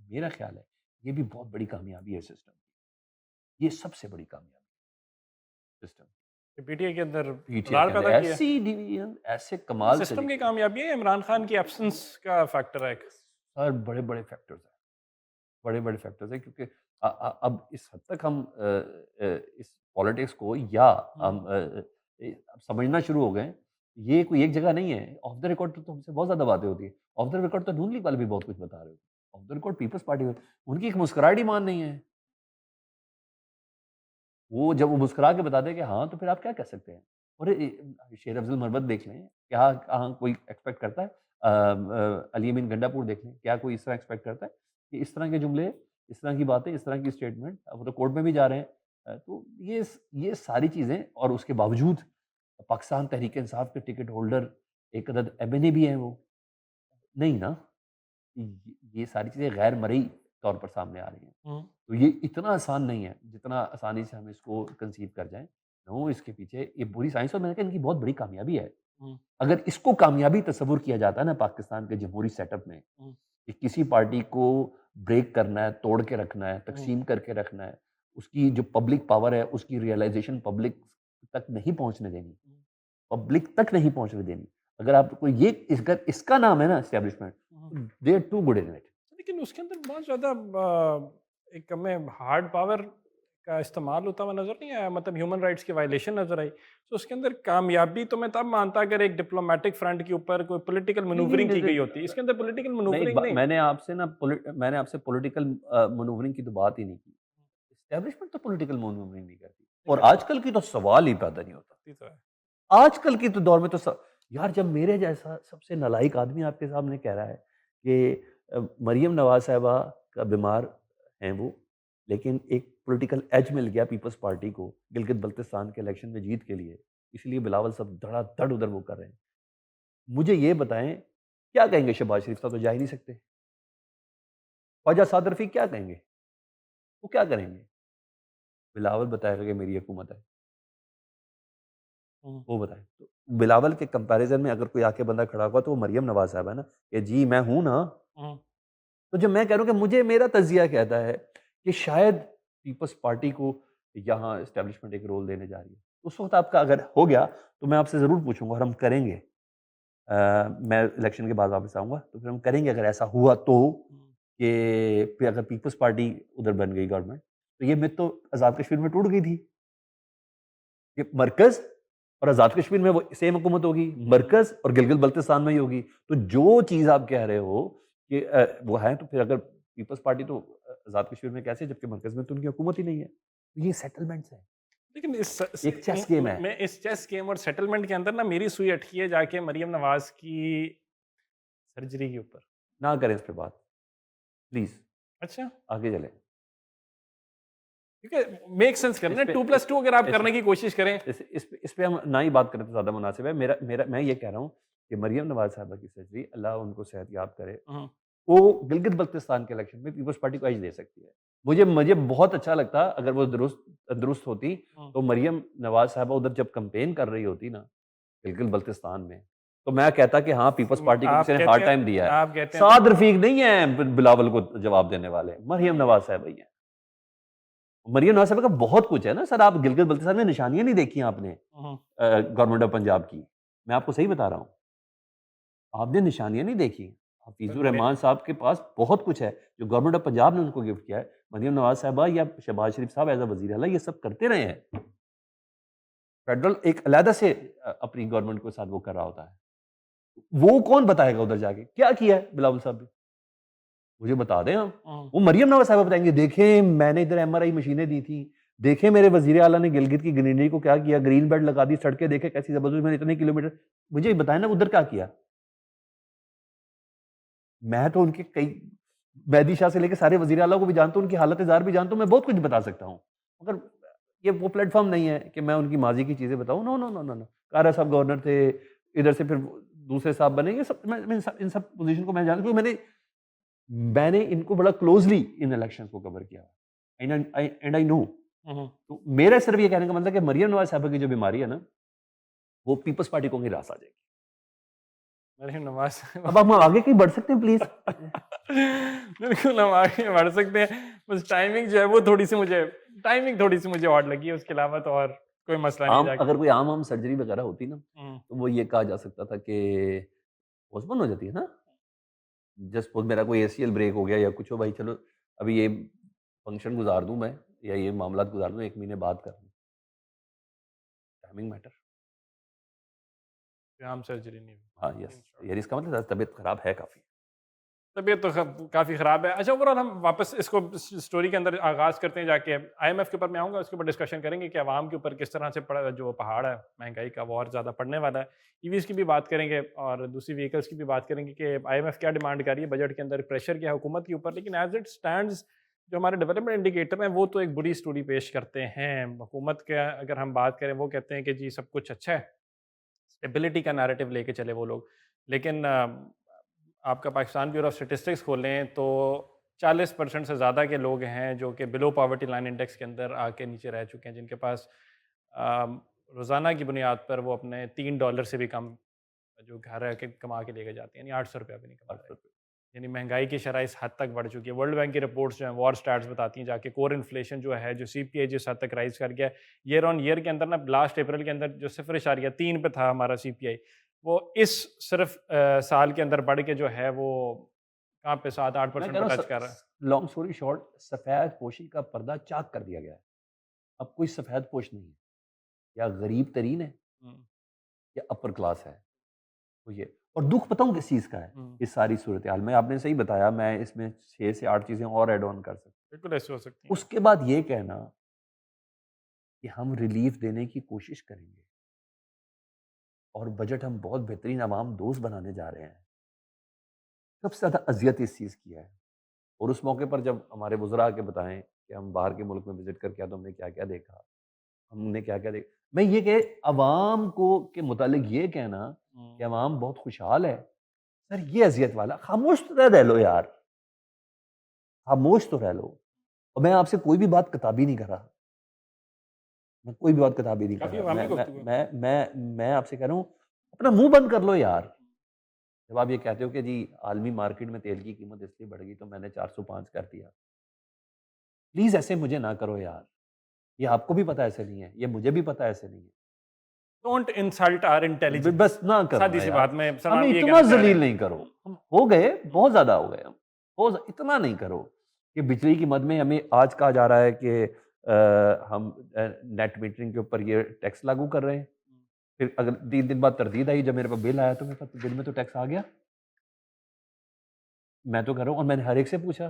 ये भी बहुत बड़ी कामयाबी है सिस्टम की। ये सबसे बड़ी कामयाबी है सिस्टम की। पीटीआई के अंदर पीटीआई दरार के अंदर पैदा किया है। ऐसी डिवीजन, ऐसे कमाल सिस्टम की तरीके कामयाबी है, इमरान खान की एब्सेंस का फैक्टर है एक। और बड़े-बड़े फैक्टर्स हैं। बड़े-बड़े फैक्टर्स हैं क्योंकि अब इस हद तक हम इस पॉलिटिक्स को या हम अब समझना शुरू हो गए हैं, ये कोई एक जगह नहीं है। ऑफ द रिकॉर्ड तो हमसे बहुत ज़्यादा बातें होती हैं। ऑफ द रिकॉर्ड तो नून लीग वाले भी बहुत कुछ बता रहे होते हैं। Off the record Peoples Party में उनकी एक मुस्कुराहट ही मान नहीं है। वो जब वो मुस्कुरा के बताते हैं कि हाँ, तो फिर आप क्या कह सकते हैं? और शेर अफ़ज़ल मरवत देख लें, क्या कहाँ कोई एक्सपेक्ट करता है? अली अमीन गंडापुर देख लें, क्या कोई इस तरह एक्सपेक्ट करता है कि इस तरह के जुमले, इस तरह की बातें, इस तरह की स्टेटमेंट, अब वो तो कोर्ट में भी जा रहे हैं। तो ये सारी चीज़ें और उसके बावजूद पाकिस्तान तहरीक-ए-इंसाफ के टिकट होल्डर एक अदद एमएनए भी हैं वो। नहीं ना, ये सारी चीज़ें गैर मरई तौर पर सामने आ रही हैं। हुँ, तो ये इतना आसान नहीं है, जितना आसानी से हम इसको कंसीव कर जाएँ। नो, इसके पीछे ये पूरी साइंस और मैंने कहा इनकी बहुत बड़ी कामयाबी है। हुँ, अगर इसको कामयाबी तस्वुर किया जाता है ना पाकिस्तान के जमहूरी सेटअप में, हुँ, कि किसी पार्टी को ब्रेक करना है, तोड़ के रखना है, हुँ, तक़सीम करके रखना है, उसकी जो पब्लिक पावर है, उसकी रियलाइज़ेशन पब्लिक तक नहीं पहुँचने देनी, हुँ, पब्लिक तक नहीं पहुँचने देनी। अगर आपको ये इसका नाम है ना establishment, hmm. They are too good in it. लेकिन उसके अंदर बहुत ज़्यादा एक हमें हार्ड पावर का इस्तेमाल होता हुआ नज़र नहीं आया, मतलब ह्यूमन राइट्स की वायलेशन नज़र आई। तो उसके अंदर कामयाबी तो मैं तब मानता अगर एक डिप्लोमेटिक फ्रंट के ऊपर कोई पॉलिटिकल नहीं, नहीं, मैनूवरिंग की नहीं, गई होती। इसके अंदर पॉलिटिकल मैं एक मैनूवरिंग बा नहीं। मैंने आपसे पॉलिटिकल मैनूवरिंग की तो बात ही नहीं की। एस्टेब्लिशमेंट तो पॉलिटिकल मैनूवरिंग नहीं करती नहीं और करती, आजकल की तो सवाल ही पैदा नहीं होता। करती तो है। आजकल की तो दौर में तो यार जब मेरे जैसा सबसे नालायक आदमी आपके सामने कह रहा है कि मरियम नवाज़ साहिबा का बीमार हैं वो, लेकिन एक पॉलिटिकल एज मिल गया पीपल्स पार्टी को गिलगित बल्तिस्तान के इलेक्शन में जीत के लिए, इसलिए बिलावल सब धड़ाधड़ उधर वो कर रहे हैं। मुझे ये बताएं, क्या कहेंगे शहबाज शरीफ साहब तो जा ही नहीं सकते। ख्वाजा साद रफ़ीक क्या कहेंगे? वो क्या करेंगे? बिलावल बताएगा कि मेरी हुकूमत है। हुँ, वो बताएँ। तो बिलावल के कंपैरिज़न में अगर कोई आके बंदा खड़ा हुआ तो वो मरियम नवाज़ साहिबा है ना, कि जी मैं हूँ ना। हुँ, तो जब मैं कह रहा हूँ कि मुझे मेरा तज़िया कहता है कि शायद पीपल्स पार्टी को यहाँ एस्टेब्लिशमेंट एक रोल देने जा रही है। उस वक़्त आपका अगर हो गया तो मैं आपसे ज़रूर पूछूँगा और हम करेंगे। मैं इलेक्शन के बाद वापस आऊँगा तो फिर हम करेंगे अगर ऐसा हुआ तो, हुँ। कि फिर अगर पीपल्स पार्टी उधर बन गई गवर्नमेंट, तो ये मिथ तो आज़ाद कश्मीर में टूट गई थी। कि मरकज़ और आज़ाद कश्मीर में वो सेम हुकूमत होगी, मरकज़ और गिलगित-बल्तिस्तान में ही होगी। तो जो चीज़ आप कह रहे हो कि वो है तो फिर अगर पीपल्स पार्टी तो आज़ाद कश्मीर में कैसे जबकि मरकज़ में तो उनकी हुकूमत ही नहीं है। तो ये सेटलमेंट्स हैं, लेकिन एक चेस गेम है। मैं इस चेस गेम और सेटलमेंट के अंदर ना मेरी सुई अटकी है जाके मरियम नवाज़ की सर्जरी के ऊपर। ना करें इस पे बात, प्लीज़ अच्छा, आगे चलें। क्योंकि मेक सेंस करे इस ना पे 2+2 अगर आप इस करने की कोशिश करें। इस पे हम ना ही बात करें तो ज़्यादा मुनासिब है। मेरा मेरा मैं ये कह रहा हूँ कि मरियम नवाज़ साहिबा की सर्जरी, अल्लाह उनको सेहतयाब करे, हुँ, वो गिलगित-बल्तिस्तान के इलेक्शन में पीपल्स पार्टी को एज दे सकती है। मुझे मुझे बहुत अच्छा लगता अगर वो दुरुस्त होती, हुँ। तो मरियम नवाज़ साहिबा उधर जब कैंपेन कर रही होती ना, गिलगित-बल्तिस्तान में, तो मैं कहता कि हाँ, पीपल्स पार्टी को किसी ने हार्ड टाइम दिया है। आप कहते हैं तो साद रफ़ीक नहीं है बिलावल को जवाब देने वाले, मरियम नवाज़ साहिबा ही हैं। मरियम नवाज़ साहिबा का बहुत कुछ है ना सर, आप गिलगित-बल्तिस्तान में निशानियाँ नहीं देखी आपने हुँ, गवर्नमेंट ऑफ पंजाब की। मैं आपको सही बता रहा हूँ। आपने निशानियाँ नहीं देखी। पर हफ़ीज़ुर मैं रहमान साहब के पास बहुत कुछ है, जो गवर्नमेंट ऑफ पंजाब ने उनको गिफ्ट किया है। मरियम नवाज़ साहिबा या शहबाज शरीफ साहब एज़ अ वज़ीर आला ये सब करते रहे हैं। फेडरल एक अलहदा से अपनी गवर्नमेंट के साथ वो कर रहा होता है। वो कौन बताएगा उधर जाके, क्या किया है बिलावल साहब ने? मुझे बता दें आप। हुँ, वो मरियम नवाज़ साहिबा बताएँगे, देखें मैंने इधर एमआरआई मशीनें दी थी, देखें मेरे वज़ीर आला ने गिलगित की ग्रीनरी को क्या किया, ग्रीन बेल्ट लगा दी, सड़कें देखें कैसी ज़बरदस्त, मैंने इतने किलोमीटर, मुझे बताएँ ना उधर क्या किया? मैं तो उनके कई मेहदी शाह से लेके सारे वज़ीर आला को भी जानता हूँ, उनकी हालत-ए-ज़ार भी जानता हूँ, मैं बहुत कुछ बता सकता हूँ। मगर ये वो प्लेटफ़ॉर्म नहीं है कि मैं उनकी माज़ी की चीज़ें बताऊँ। No, no, no, no, no. कारा साहब गवर्नर थे, इधर से फिर दूसरे साहब बनेंगे, सब मैं इन सब पोजीशन को मैं जानता हूँ, क्योंकि मैंने इनको बड़ा क्लोजली इन इलेक्शन को कवर किया एंड आई नो। तो मेरा सिर्फ ये कहने का मतलब कि मरियम नवाज साहब की जो बीमारी है ना, वो पीपल्स पार्टी को ही रास आ जाएगी। मरियम नवाज अब हम आगे कहीं बढ़ सकते हैं प्लीज? बिल्कुल हम आगे बढ़ सकते हैं, बस टाइमिंग जो है वो थोड़ी सी मुझे ऑड लगी है, उसके अलावा तो और कोई मसला नहीं जाके। अगर कोई आम सर्जरी वगैरह होती ना, तो वो ये कहा जा सकता था कि पोस्टपोन हो जाती है ना, जस्ट सपोज मेरा कोई एसीएल ब्रेक हो गया या कुछ हो, भाई चलो अभी ये फंक्शन गुजार दूं मैं, या ये मामला गुजार दूं, 1 महीने बाद कर दूं, टाइमिंग मैटर। आम सर्जरी नहीं हुई। हाँ, यस, यार इसका मतलब तबीयत खराब है काफी। तबीयत तो काफ़ी ख़राब है। अच्छा, ओवरऑल हम वापस इसको स्टोरी के अंदर आगाज़ करते हैं जाके। आईएमएफ के ऊपर मैं आऊँगा, उसके ऊपर डिस्कशन करेंगे कि आवाम के ऊपर किस तरह से जो पहाड़ है महंगाई का वो और ज़्यादा पड़ने वाला है। ईवीज़ की भी बात करेंगे और दूसरी व्हीकल्स की भी बात करेंगे कि आईएमएफ क्या डिमांड कर रही है, बजट के अंदर प्रेशर क्या है हुकूमत के ऊपर। लेकिन एज इट स्टैंड्स जो हमारे डेवलपमेंट इंडिकेटर हैं वो तो एक बुरी स्टोरी पेश करते हैं। हुकूमत के अगर हम बात करें, वो कहते हैं कि जी सब कुछ अच्छा है, स्टेबिलिटी का नैरेटिव लेके चले वो लोग। लेकिन आपका पाकिस्तान ब्यूरो ऑफ स्टैटिस्टिक्स खोलें तो 40% से ज़्यादा के लोग हैं जो कि बिलो पॉवर्टी लाइन इंडेक्स के अंदर आके नीचे रह चुके हैं, जिनके पास रोज़ाना की बुनियाद पर वो अपने $3 से भी कम जो घर है के कमा के लेके जाते हैं, यानी 800 रुपया भी नहीं कमा रहे। यानी महंगाई की शरह इस हद तक बढ़ चुकी है। वर्ल्ड बैंक की रिपोर्ट्स जो हैं, वॉर स्टैट्स बताती हैं जाके, कोर इन्फ्लेशन जो है, जो सीपीआई जिस हद तक राइज़ कर गया ईयर ऑन ईयर के अंदर ना, लास्ट अप्रैल के अंदर जो 0.3 पे था हमारा सीपीआई, वो इस सिर्फ साल के अंदर बढ़ के जो है वो कहाँ पे 7-8% पे टच कर रहा है। लॉन्ग स्टोरी शॉर्ट, सफेद पोशी का पर्दा चाक कर दिया गया है। अब कोई सफेद पोश नहीं है, या गरीब तरीन है या अपर क्लास है। तो ये, और दुख बताऊं किस चीज़ का है इस सारी सूरत हाल में, आपने सही बताया, मैं इसमें 6 से 8 चीज़ें और ऐड ऑन कर सकता हूं। बिल्कुल ऐसे हो सकती है। उसके बाद ये कहना कि हम रिलीफ देने की कोशिश करेंगे और बजट हम बहुत बेहतरीन आवाम दोस्त बनाने जा रहे हैं, सबसे ज़्यादा अजियत इस चीज़ की है। और उस मौके पर जब हमारे वज़रा आके बताएं कि हम बाहर के मुल्क में विजिट करके आए तो हमने क्या क्या देखा, हमने क्या क्या देखा, मैं ये कि अवाम को के मुतालिक ये कहना कि अवाम बहुत खुशहाल है, सर ये अजियत वाला, खामोश तो रह लो यार, खामोश तो रह लो। और मैं आपसे कोई भी बात किताबी नहीं कर रहा, मैं कोई भी बात किताबी नहीं कर काफ़ी रहा, अवामी मैं गुफ्तगू है। मैं आपसे कह रहा हूँ, अपना मुंह बंद कर लो यार। जब आप ये कहते हो कि जी आलमी मार्केट में तेल की कीमत इसलिए बढ़ गई तो मैंने 405 कर दिया, प्लीज ऐसे मुझे ना करो यार, ये आपको भी पता ऐसे नहीं है, ये मुझे भी पता ऐसे नहीं है। Don't insult our intelligence. बस ना करो सादी ना सी यार, बात में सलमान हमें भी ये इतना कहना चाह रहे जलील हैं। नहीं करो, हम हो गए, बहुत ज्यादा हो गए हम, इतना नहीं करो कि बिजली की मद में हमें आज कहा जा रहा है कि हम नेट मीटरिंग के ऊपर ये टैक्स लागू कर रहे हैं, फिर अगर 3 दिन बाद तरदीद आई, जब मेरे पास बिल आया तो मेरे पास बिल में तो टैक्स आ गया। मैं तो कर रहा हूँ, और मैंने हर एक से पूछा,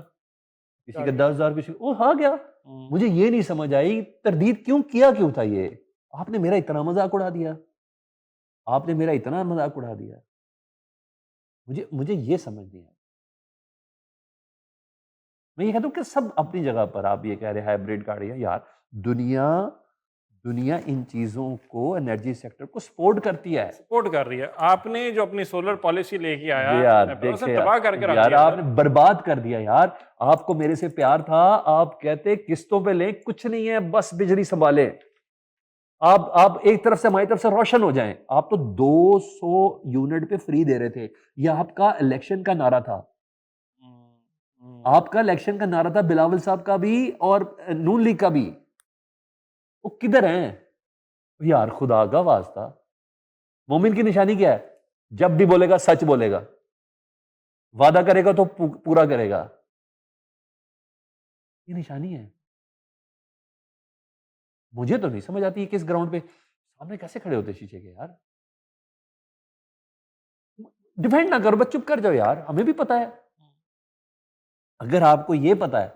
किसी का 10,000, किसी का, वो आ गया। मुझे ये नहीं समझ आई तरदीद क्यों था ये, आपने मेरा इतना मजाक उड़ा दिया, आपने मेरा इतना मजाक उड़ा दिया, मुझे ये समझ नहीं आया। मैं ये कहता हूँ कि सब अपनी जगह पर, आप ये कह रहे हाइब्रिड गाड़ियां, यार दुनिया दुनिया इन चीजों को, एनर्जी सेक्टर को सपोर्ट करती है। सपोर्ट कर रही है। आपने जो अपनी सोलर पॉलिसी लेके आया, यार उसने देखे तबाह करके रख यार, दिया आपने बर्बाद कर दिया यार। आपको मेरे से प्यार था, आप कहते किस्तों पे लें, कुछ नहीं है, बस बिजली संभाले, आप एक तरफ से हमारी तरफ से रोशन हो जाएं। आप तो 200 यूनिट पे फ्री दे रहे थे, ये आपका इलेक्शन का नारा था, आपका इलेक्शन का नारा था, बिलावल साहब का भी और नून लीग का भी। वो किधर हैं यार, खुदा का वास्ता। मोमिन की निशानी क्या है, जब भी बोलेगा सच बोलेगा, वादा करेगा तो पूरा करेगा, ये निशानी है। मुझे तो नहीं समझ आती है किस ग्राउंड पे सामने कैसे खड़े होते शीशे के यार। डिफेंड ना करो, बस चुप कर जाओ यार, हमें भी पता है। अगर आपको ये पता है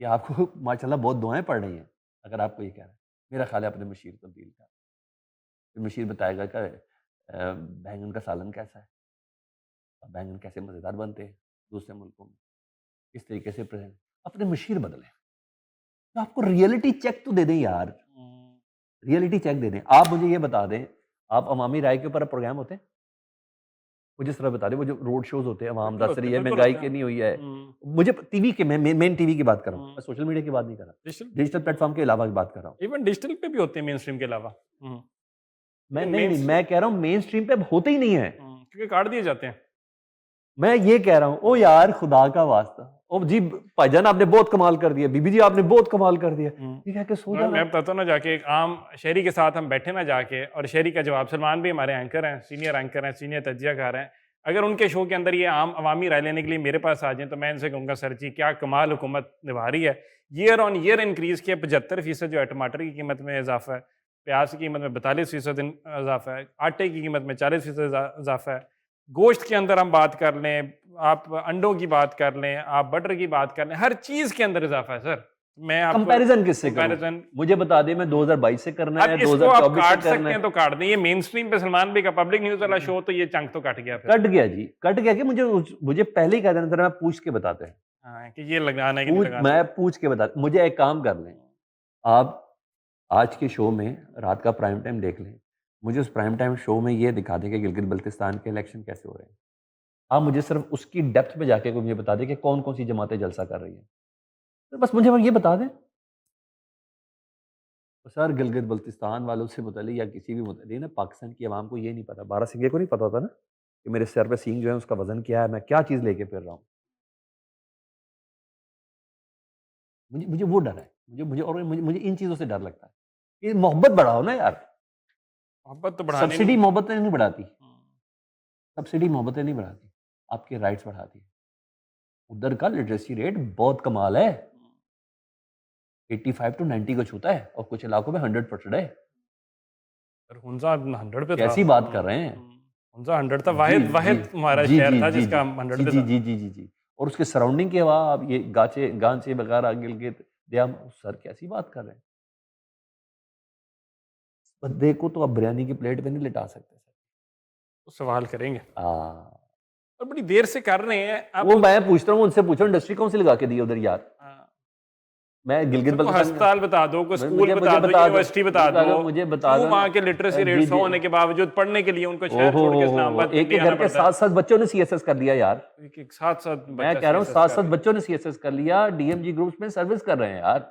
कि आपको माशाल्लाह बहुत दुआएं पड़ रही हैं, अगर आपको ये कह रहा है, मेरा ख्याल है अपने मशीर तब्दील कर, फिर मशीर बताएगा कि बैंगन का सालन कैसा है, बैंगन कैसे मजेदार बनते हैं दूसरे मुल्कों में, किस तरीके से प्रेजेंट, अपने मशीर बदलें। तो आपको रियलिटी चेक तो दे दें यार, रियलिटी चेक दे दें। आप मुझे ये बता दें, आप अवामी राय के ऊपर प्रोग्राम होते हैं? मुझे ज़रा बता दें, वो जो रोड शोज़ होते हैं, अवाम बिल्कुल दस होते रही हैं, है, बिल्कुल महँगाई होते के हैं। नहीं हुई है। हुँ, मुझे टीवी के, मैं मेन टीवी की बात कर रहा हूँ, हुँ। मैं सोशल मीडिया की बात नहीं कर रहा। डिजिटल डिजिटल प्लेटफ़ॉर्म के अलावा की बात कर रहा हूँ। इवन डिजिटल पे भी होते हैं मेन स्ट्रीम के अलावा। हुँ, मैं लेकिन नहीं, मेन नहीं, स्ट्रीम मैं कह रहा हूँ मेन स्ट्रीम पे अब होते ही नहीं है। क्योंकि काट दिए जाते हैं। मैं ये कह रहा हूँ, ओ यार खुदा का वास्ता, ओ जी भाईजान आपने बहुत कमाल कर दिया, बीबी जी आपने बहुत कमाल कर दिया। हुँ। ये कह के सो मैं जाना। मैं बताता हूँ ना, जाके एक आम शहरी के साथ हम बैठे ना जाके, और शहरी का जवाब, सलमान भी हमारे एंकर हैं, सीनियर तज्ज़ियाकार हैं। अगर उनके शो के अंदर ये आम अवामी राय लेने के लिए मेरे पास आ जाएँ, तो मैं इनसे कहूँगा सर जी क्या कमाल हुकूमत निभा रही है। ईयर ऑन ईयर इंक्रीज़ किया, 75% जो है टमाटर की कीमत में इज़ाफ़ा है, प्याज की कीमत में 42% इज़ाफ़ा है, आटे की कीमत में 40% इज़ाफ़ा है। गोश्त के अंदर हम बात कर लें, आप अंडों की बात कर लें, आप बटर की बात कर लें, हर चीज़ के अंदर इज़ाफ़ा है सर। मैं आपको कंपैरिजन किससे करूं? कंपैरिजन मुझे बता दें, मैं 2022 से करना अब है, इसको आप 2024 से काट करना सकते हैं है। तो काट दें। ये मेन स्ट्रीम पे सलमान भाई का पब्लिक न्यूज़ वाला शो, तो ये चंक तो कट गया फिर। कट गया जी, कट गया कि मुझे पहले ही कह देना था, मैं पूछ के बताते हैं। हाँ, कि ये लगाना है कि नहीं लगाना। मैं पूछ के बता, मुझे एक काम कर लें, आप आज के शो में रात का प्राइम टाइम देख लें, मुझे उस प्राइम टाइम शो में ये दिखा दें कि गिलगित बल्तिस्तान के इलेक्शन कैसे हो रहे हैं। आप मुझे सिर्फ उसकी डेप्थ में जाके मुझे बता दें कि कौन कौन सी जमातें जलसा कर रही हैं, तो बस मुझे ये बता दें। तो सर गिलगित बल्तिस्तान वालों से मुतल्लिक या किसी भी मुतल्लिक ना, पाकिस्तान की आवाम को ये नहीं पता, बारहसिंगे को नहीं पता होता ना कि मेरे सर पे सींग जो है उसका वजन क्या है, मैं क्या चीज़ लेके फिर रहा हूँ। मुझे मुझे वो डर है, मुझे मुझे और मुझे मुझे इन चीज़ों से डर लगता है। ये मोहब्बत बढ़ाओ ना यार, मोहब्बत तो बढ़ानी सब्सिडी नहीं। मोहब्बतें नहीं बढ़ाती, हम्म, सब्सिडी मोहब्बतें नहीं बढ़ाती, आपके राइट्स बढ़ाती है। उधर का लिटरेसी रेट बहुत कमाल है, 85 टू 90 को छूता है और कुछ इलाकों में 100% है। पर हुंजा 100 पे था। कैसी बात कर रहे हैं? हुंजा 100 था, जी, वाहिद जी। वाहिद हमारा जी, शहर जी, था जी, जिसका जी। 100 जी, पे जी, था। जी, जी, जी, जी। और उसके सराउंडिंग के हवा आप ये गांचे वगैरह गिलगित दयाम, सर कैसी बात कर रहे हैं? बंदे को तो आप बिरयानी की प्लेट पे नहीं लिटा सकते सर। तो सवाल करेंगे, हाँ, और बड़ी देर से कर रहे हैं आप। वो मैं पूछता हूँ, उनसे पूछो इंडस्ट्री कौन सी लगा के दी है उधर यार? हाँ, मैं गिलगित सर को बल्तिस्तान का, अस्पताल बता दो, कोई स्कूल मुझे बता मुझे दो, बता दो, यूनिवर्सिटी बता दो। मुझे बता क्यों दो ना। वहाँ के लिटरेसी जी, रेट 100 जी। होने के बावजूद पढ़ने के लिए उनको शहर ओहो छोड़ के हो, इस्लामाबाद एक दिल्ली एक आना घर के पड़ता है। 7-7 बच्चों ने सीएसएस कर लिया यार। एक साथ साथ मैं बच्चा कह रहा हूँ सीएसएस कर 7-7 ले। बच्चों ने सीएसएस कर लिया, डीएमजी ग्रुप्स में सर्विस कर रहे हैं यार।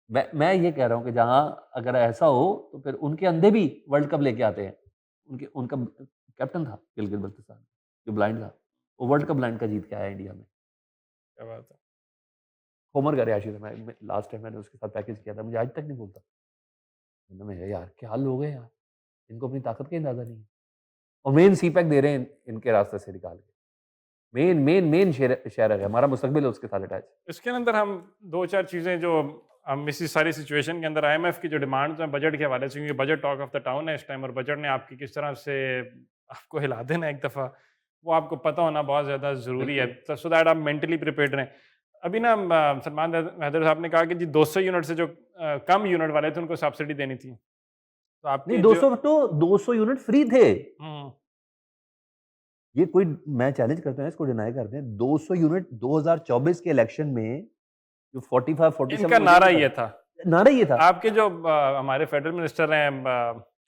मैं ये कह रहा हूँ कि जहाँ अगर ऐसा हो तो फिर उनके अंधे भी वर्ल्ड कप लेके आते हैं। उनका कैप्टन था गिलगित बल्तिस्तान, जो ब्लाइंड था, वो वर्ल्ड कप ब्लाइंड का जीत के आया इंडिया में। क्या बात है। होमर का रिहायशी था, मैं लास्ट टाइम मैंने उसके साथ पैकेज किया था, मुझे आज तक नहीं भूलता। मैं यार क्या लोग हैं यार, इनको अपनी ताकत का अंदाजा नहीं है। और मेन सी पैक दे रहे हैं इनके रास्ते से निकाल के। मेन शेयर है, हमारा मुस्तकबिल है उसके साथ अटैच। इसके अंदर हम 2-4 चीज़ें जो हम इसी सारी सिचुएशन के अंदर आईएमएफ की जो डिमांड्स हैं बजट के हवाले से, क्योंकि budget talk of the town है इस टाइम, और बजट ने आपकी किस तरह से आपको हिला देना एक दफ़ा, वो आपको पता होना बहुत ज़्यादा ज़रूरी है, बिल्कुल। सो दैट आप मेंटली प्रिपेयर्ड रहें। अभी ना सलमान हैदर साहब ने कहा कि जी 200 यूनिट से जो कम यूनिट वाले थे उनको सब्सिडी देनी थी। तो नहीं, आपके जो 200 यूनिट फ्री थे। हुँ, ये कोई, मैं चैलेंज करता हूँ इसको डिनाई करते हैं। 200 यूनिट 2024 के इलेक्शन में जो 45 47 इनका मुझे नारा नहीं ये पता। था। नारा ये था। आपके जो हमारे फेडरल मिनिस्टर हैं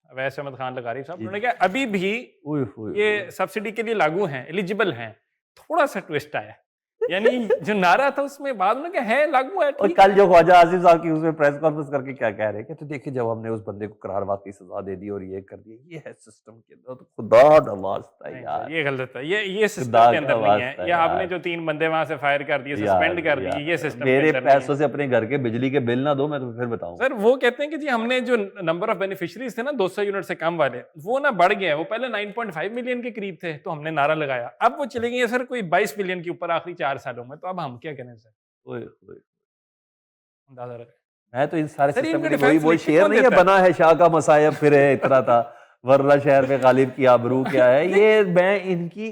अवैस अहमद खान लगारी साहब, जी, उन्होंने जी। कहा अभी भी ओए होए ये होए। सब्सिडी के लिए लागू हैं, एलिजिबल हैं। थोड़ा-सा ट्विस्ट आया। यानी जो नारा था उसमें बाद में कहा है लागू है, और ठीक कल है। जो ख्वाजा आसिफ साहब की उसमें प्रेस कॉन्फ्रेंस करके क्या कह रहे हैं, कहते देखिए जब हमने उस बंदे को करारवाद की सजा दे दी और ये कर दिया, ये है सिस्टम के अंदर, तो खुदा का वास्ता नहीं सर, यार, ये गलत है। ये खुदा सिस्टम के का अंदर नहीं वास्ता है। ये आपने यार। जो 3 बंदे वहाँ से फायर कर दिए, यार सस्पेंड कर दिए, ये यार, सिस्टम के मेरे अंदर नहीं है। पैसों से अपने घर के बिजली के बिल ना दो, मैं तो फिर बताऊं। सर वो कहते हैं कि जी हमने जो नंबर ऑफ बेनिफिशियरीज थे ना 200 यूनिट से कम वाले, वो ना बढ़ गए हैं। वो पहले 9.5 मिलियन के करीब थे, तो हमने नारा लगाया। अब वो चले गए हैं सर कोई 22 मिलियन के ऊपर आखिरी 4 सालों में। तो अब हम क्या करें सर? ओए होए। अंदाजा लगाएं। मैं तो इन सारे सर सिस्टम इनका के लिए वही डिफेंस वही लिख के शेर कौन नहीं है, देता है? बना है शाह का मसायब फिर है इतना था, वरना शहर पे गालिब की आबरू क्या है। ये मैं इनकी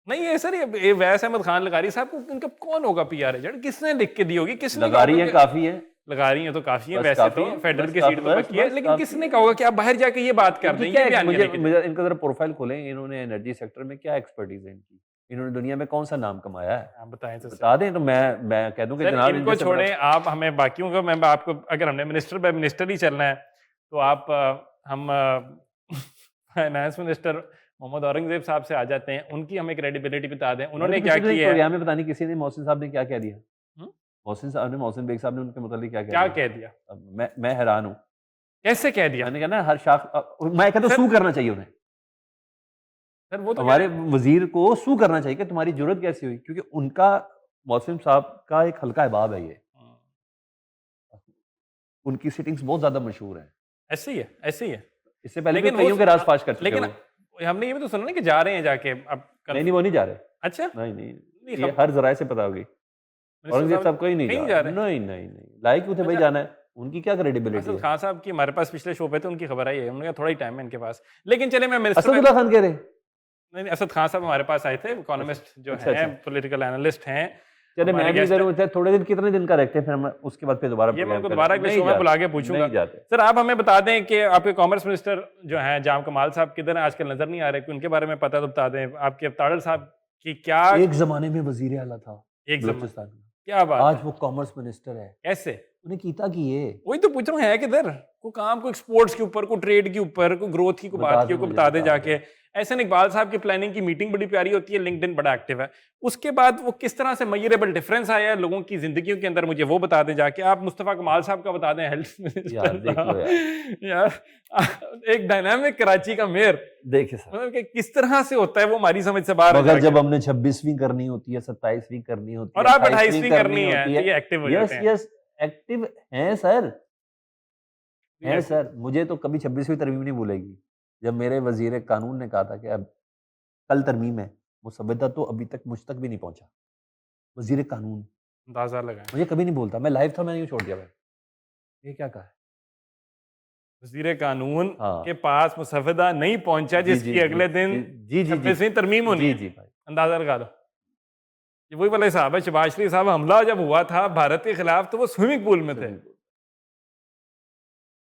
नहीं है सर, ये वैस अहमद खान लगारी साहब को इनका कौन होगा पीआर एजेंट? किसने लिख के दी होगी? किसने लगा कहा रही होगा है, कि काफी है, लगा रही हैं तो काफी है बस वैसे काफी तो है, फेडरल बस की काफी, सीट तो बस पक्की है, बस लेकिन काफी किसने है। कहा होगा कि आप बाहर जाके ये बात कर इनकी दें, क्या ये बयानिया लेके जाएं? इनका जरा प्रोफाइल खोलें, इन्होंने एनर्जी सेक्टर में क्या एक्सपर्टीज है इनकी, इन्होंने दुनिया में कौन सा नाम कमाया है, आप बताएं तो सही। बता दें तो मैं कह दूं कि सर जनाब इनको जैसे बड़ा छोड़ें, आप हमें बाकियों का, मैं आपको, अगर हमने मिनिस्टर बाय मिनिस्टर ही चलना है तो आप हम फाइनेंस मिनिस्टर मोहम्मद औरंगजेब साहब से आ जाते हैं, उनकी हमें क्रेडिबिलिटी बता दें, मैंने उन्होंने तो क्या पिछले किया है। प्रोग्राम में पता नहीं किसी ने मोहसिन साहब ने क्या कह दिया। हुँ? मोहसिन बेग साहब ने उनके मुतालिक क्या कह क्या दिया। कह दिया? अब मैं हैरान हूँ। कैसे कह दिया? मैंने कहा ना हर मैं कहता हूँ सर सू करना चाहिए उन्हें। सर वो तो कह हमारे रहे हैं। वज़ीर को सू करना चाहिए कि तुम्हारी ज़रूरत कैसी हुई? क्योंकि उनका मोहसिन साहब का एक हल्का अहबाब है ये। हुँ, उनकी सिटिंग्स बहुत ज़्यादा मशहूर हैं। ऐसे ही है, ऐसे ही है। इससे पहले भी लेकिन वो कइयों के राज़ फाश कर चुके लेकिन हैं वो। हमने ये भी तो सुना ना कि जा रहे हैं जाके अब कल। नहीं, वो नहीं जा रहे। अच्छा? नहीं, नहीं ये हर ज़राए से पता होगी। मिनिस्टर औरंगज़ेब साहब साहब कहीं नहीं कहीं जा नहीं रहे। जा रहे? नहीं। लायक क्यों थे भाई अच्छा, जाना है? उनकी क्या क्रेडिबिलिटी असद है? खान साहब की हमारे पास पिछले शो पे थे, उनकी खबर आई है। उन्होंने कहा थोड़ा ही टाइम है इनके पास। लेकिन चलिए मैं मिनिस्टर में असदुल्लाह खान कह रहे हैं? नहीं, असद खान साहब हमारे पास आए थे, अच्छा, इकोनॉमिस्ट जो अच्छा। हैं, पॉलिटिकल एनालिस्ट हैं, चलिए हमारे मैं भी गेस्ट इधर हैं। हूँ, चाहे थोड़े दिन कितने दिन का रखते हैं, फिर हम उसके बाद फिर दोबारा ये मैं प्रोग्राम उनको कर दोबारा लेंगे। अगले नहीं शो में बुला के जाते, पूछूंगा। नहीं जाते। सर आप हमें बता दें कि आपके कॉमर्स मिनिस्टर जो हैं जाम कमाल साहब किधर हैं, आजकल नजर नहीं आ रहे, कि उनके बारे में पता है तो बता दें। आपके ताड़ल साहब की क्या एक ज़माने में वज़ीर आला था एक जमा बलूचिस्तान का। क्या बात आज है? वो कॉमर्स मिनिस्टर है। कैसे? उन्हें कीता की ये? वही तो पूछ रहा हूँ, है किधर? को काम को एक्सपोर्ट्स के ऊपर, को ट्रेड के ऊपर, को ग्रोथ की को बता बात की, दें को मुझे, बता दे बता जाके। दें। ऐसे इकबाल साहब की प्लानिंग की मीटिंग बड़ी प्यारी होती है, लिंक्डइन बड़ा एक्टिव है। उसके बाद वो किस तरह से मेजरेबल डिफरेंस आया है लोगों की जिंदगियों के अंदर, मुझे वो बता दें जाके। आप मुस्तफा कमाल साहब का बता दें, हेल्थ यार मिनिस्टर देख लो यार, साहब। यार एक डायनामिक कराची का मेयर, देखिए सर, मतलब कि किस तरह से होता है वो हमारी समझ से बाहर है मगर जब जाके। हमने 26वीं करनी होती है, 27वीं करनी होती और है, आप 28वीं 28वीं करनी करनी है होती तो है। ये एक्टिव हो जाते यस, हैं। यस, एक्टिव हैं सर, ये हैं एक्टिव सर। मुझे तो कभी 26वीं तरमीम नहीं भूलेगी, जब मेरे वज़ीर कानून ने कहा था कि अब कल तरमीम है, मुसव्वदा तो अभी तक मुझ तक भी नहीं पहुँचा। वज़ीर कानून, अंदाजा लगाएं। मुझे कभी नहीं भूलता, मैं लाइव था, मैंने यूँ छोड़ दिया भाई, ये क्या कहा है? वज़ीर कानून के हाँ, पास मुसव्वदा नहीं पहुंचा जी, जी, जिसकी जी, अगले दिन जी। 26वीं तरमीम होनी जी, है। जी भाई। अंदाजा लगा लो। ये वही वाला हिसाब है, शहबाज शरीफ साहब हमला जब हुआ था भारत के खिलाफ तो वो स्विमिंग पूल में थे। Swimming pool.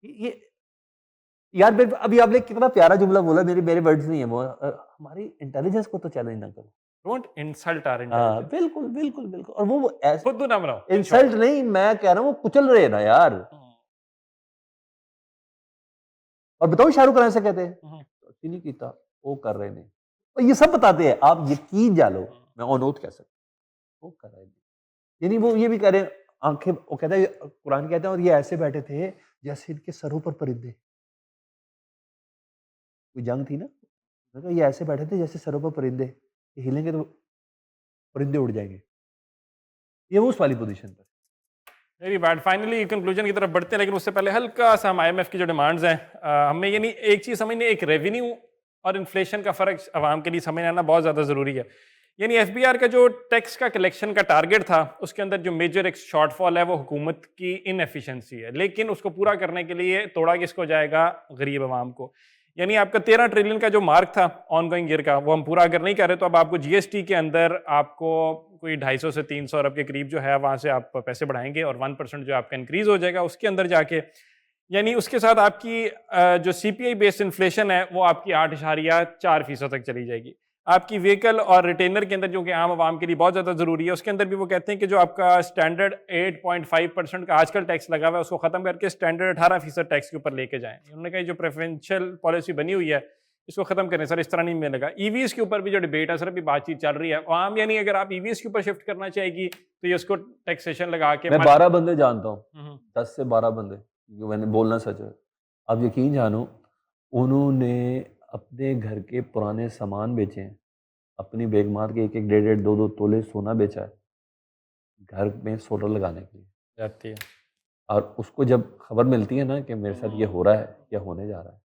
ये यार मेरे अभी आपने कितना प्यारा जुमला बोला, मेरे वर्ड्स नहीं है वो। हमारी इंटेलिजेंस को तो चैलेंज ना करो। डोंट इंसल्ट आवर हाँ, इंटेलिजेंस। बिल्कुल और वो ऐसे खुद ना बनाओ इन शॉर्ट। इंसल्ट नहीं, मैं कह रहा हूँ वो कुचल रहे हैं ना यार। और बताओ शाहरुख खान ऐसे कहते हैं, नहीं कीता, वो कर रहे ने। और ये सब बताते हैं, आप यकीन जानो, मैं ऑनोट कह सकता हूँ, वो कर रहे ने। यानी वो ये भी कह रहे हैं, आंखें, वो कहता है, कुरान कहता है, और ये ऐसे बैठे थे जैसे इनके सरों पर परिंदे। कोई जंग थी ना, मैंने कहा ये ऐसे बैठे थे जैसे सरों पर परिंदे, ये हिलेंगे तो परिंदे उड़ जाएंगे। ये वो उस वाली पोजीशन पर। Very bad. फाइनली कंक्लूजन की तरफ बढ़ते हैं, लेकिन उससे पहले हल्का सा हम आईएमएफ की जो डिमांड्स हैं, हमें यानी एक चीज़ समझनी, एक रेवेन्यू और इन्फ्लेशन का फ़र्क आवाम के लिए समझ आना बहुत ज़्यादा ज़रूरी है। यानी एफबीआर का जो टैक्स का कलेक्शन का टारगेट था, उसके अंदर जो मेजर एक शॉर्टफॉल है वो हुकूमत की इनएफिशिएंसी है, लेकिन उसको पूरा करने के लिए तोड़ा किसको जाएगा? गरीब आवाम को। यानी आपका 13 ट्रिलियन का जो मार्क था ऑन गोइंग ईयर का, वो हम पूरा अगर नहीं कर रहे तो अब आपको जीएसटी के अंदर आपको कोई 250 से 300 अरब के करीब जो है वहाँ से आप पैसे बढ़ाएंगे, और 1% जो आपका इंक्रीज हो जाएगा उसके अंदर जाके। यानी उसके साथ आपकी जो सीपीआई बेस्ड इन्फ्लेशन है वो आपकी 8.4% तक चली जाएगी। आपकी व्हीकल और रिटेनर के अंदर, जो कि आम आवाम के लिए बहुत ज़्यादा ज़रूरी है, उसके अंदर भी वो कहते हैं कि जो आपका स्टैंडर्ड 8.5% का आजकल टैक्स लगा हुआ है, उसको ख़त्म करके स्टैंडर्ड 18% टैक्स के ऊपर लेके जाएं। उन्होंने कहा जो प्रेफरेंशियल पॉलिसी बनी हुई है इसको ख़त्म करें सर, इस तरह नहीं मिलेगा। ईवीज़ के ऊपर भी जो डिबेट है सर, अभी बातचीत चल रही है आम, यानी अगर आप ईवीज़ के ऊपर शिफ्ट करना चाहेगी तो ये उसको टैक्सेशन लगा के मैं 12 बंदे जानता हूँ, हम्म, 10 से 12 बंदे, जो मैंने बोलना सच है। आप यकीन जानो, उन्होंने अपने घर के पुराने सामान बेचे हैं, अपनी बेगमात के 1-1, 1.5-1.5, 2-2 तोले सोना बेचा है, घर में सोलर लगाने के लिए। जाती है। और उसको जब खबर मिलती है ना कि मेरे साथ ये हो रहा है या होने जा रहा है,